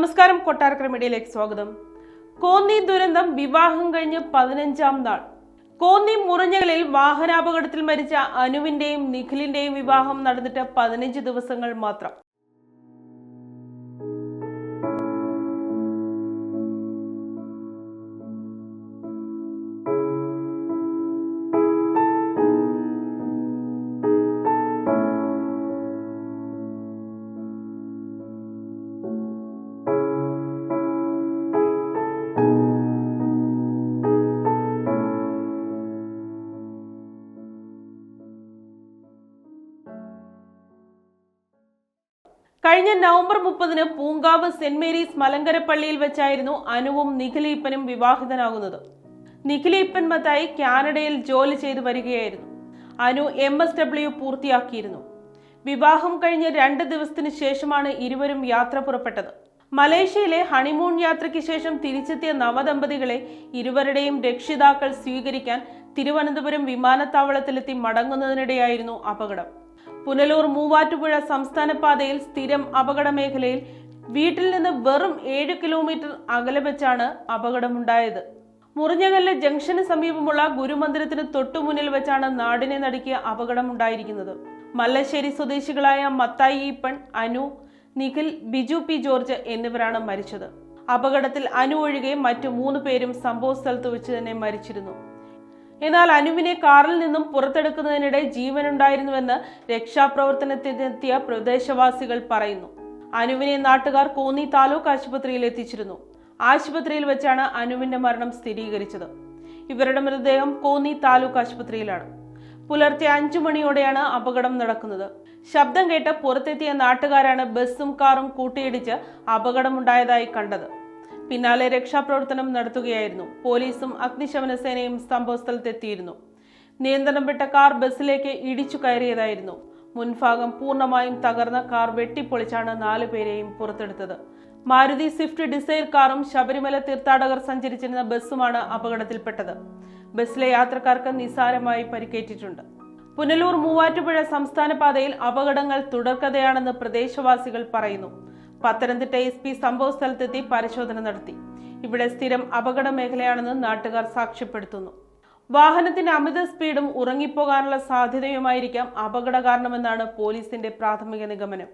നമസ്കാരം, കൊട്ടാരക്കര മീഡിയയിലേക്ക് സ്വാഗതം. കോന്നി ദുരന്തം വിവാഹം കഴിഞ്ഞ് 15-ാം നാൾ. കോന്നി മുറിഞ്ഞകളിൽ വാഹനാപകടത്തിൽ മരിച്ച അനുവിന്റെയും നിഖിലിന്റെയും വിവാഹം നടന്നിട്ട് 15 ദിവസങ്ങൾ മാത്രം. കഴിഞ്ഞ നവംബർ 30-ന് പൂങ്കാവ് സെന്റ് മേരീസ് മലങ്കര പള്ളിയിൽ വെച്ചായിരുന്നു അനുവും നിഖിലീപ്പനും വിവാഹിതനാകുന്നത്. നിഖിലീപ്പൻ മത്തായി കാനഡയിൽ ജോലി ചെയ്തു വരികയായിരുന്നു. അനു MSW പൂർത്തിയാക്കിയിരുന്നു. വിവാഹം കഴിഞ്ഞ് 2 ദിവസത്തിന് ശേഷമാണ് ഇരുവരും യാത്ര പുറപ്പെട്ടത്. മലേഷ്യയിലെ ഹണിമൂൺ യാത്രയ്ക്ക് ശേഷം തിരിച്ചെത്തിയ നവദമ്പതികളെ ഇരുവരുടെയും രക്ഷിതാക്കൾ സ്വീകരിക്കാൻ തിരുവനന്തപുരം വിമാനത്താവളത്തിലെത്തി മടങ്ങുന്നതിനിടെയായിരുന്നു അപകടം. പുനലൂർ മൂവാറ്റുപുഴ സംസ്ഥാന പാതയിൽ സ്ഥിരം അപകട മേഖലയിൽ വീട്ടിൽ നിന്ന് വെറും 7 കിലോമീറ്റർ അകലെ വെച്ചാണ് അപകടമുണ്ടായത്. മുറിഞ്ഞകല്ല് ജംഗ്ഷന് സമീപമുള്ള ഗുരുമന്ദിരത്തിന് തൊട്ടുമുന്നിൽ വെച്ചാണ് നാടിനെ നടുക്കിയ അപകടമുണ്ടായിരിക്കുന്നത്. മല്ലശ്ശേരി സ്വദേശികളായ മത്തായി ഈപ്പൻ, അനു, നിഖിൽ, ബിജു പി ജോർജ് എന്നിവരാണ് മരിച്ചത്. അപകടത്തിൽ അനു ഒഴികെ മറ്റു 3 പേരും സംഭവ സ്ഥലത്ത് വെച്ച് തന്നെ മരിച്ചിരുന്നു. എന്നാൽ അനുവിനെ കാറിൽ നിന്നും പുറത്തെടുക്കുന്നതിനിടെ ജീവനുണ്ടായിരുന്നുവെന്ന് രക്ഷാപ്രവർത്തനത്തിനെത്തിയ പ്രദേശവാസികൾ പറയുന്നു. അനുവിനെ നാട്ടുകാർ കോന്നി താലൂക്ക് ആശുപത്രിയിൽ എത്തിച്ചിരുന്നു. ആശുപത്രിയിൽ വെച്ചാണ് അനുവിന്റെ മരണം സ്ഥിരീകരിച്ചത്. ഇവരുടെ മൃതദേഹം കോന്നി താലൂക്ക് ആശുപത്രിയിലാണ്. പുലർച്ചെ 5 മണിയോടെയാണ് അപകടം നടക്കുന്നത്. ശബ്ദം കേട്ട് പുറത്തെത്തിയ നാട്ടുകാരാണ് ബസ്സും കാറും കൂട്ടിയിടിച്ച് അപകടമുണ്ടായതായി കണ്ടത്. പിന്നാലെ രക്ഷാപ്രവർത്തനം നടത്തുകയായിരുന്നു. പോലീസും അഗ്നിശമന സേനയും സംഭവസ്ഥലത്തെത്തിയിരുന്നു. നിയന്ത്രണം വിട്ട കാർ ബസ്സിലേക്ക് ഇടിച്ചു കയറിയതായിരുന്നു. മുൻഭാഗം പൂർണ്ണമായും തകർന്ന കാർ വെട്ടിപ്പൊളിച്ചാണ് 4 പേരെയും പുറത്തെടുത്തത്. മാരുതി സ്വിഫ്റ്റ് ഡിസൈർ കാറും ശബരിമല തീർത്ഥാടകർ സഞ്ചരിച്ചിരുന്ന ബസ്സുമാണ് അപകടത്തിൽപ്പെട്ടത്. ബസ്സിലെ യാത്രക്കാർക്ക് നിസ്സാരമായി പരിക്കേറ്റിട്ടുണ്ട്. പുനലൂർ മൂവാറ്റുപുഴ സംസ്ഥാന പാതയിൽ അപകടങ്ങൾ തുടർക്കഥയാണെന്ന് പ്രദേശവാസികൾ പറയുന്നു. പത്തനംതിട്ട SP സംഭവ സ്ഥലത്തെത്തി പരിശോധന നടത്തി. ഇവിടെ സ്ഥിരം അപകട മേഖലയാണെന്ന് നാട്ടുകാർ സാക്ഷ്യപ്പെടുത്തുന്നു. വാഹനത്തിന്റെ അമിത സ്പീഡും ഉറങ്ങിപ്പോകാനുള്ള സാധ്യതയുമായിരിക്കാം അപകട കാരണമെന്നാണ് പോലീസിന്റെ പ്രാഥമിക നിഗമനം.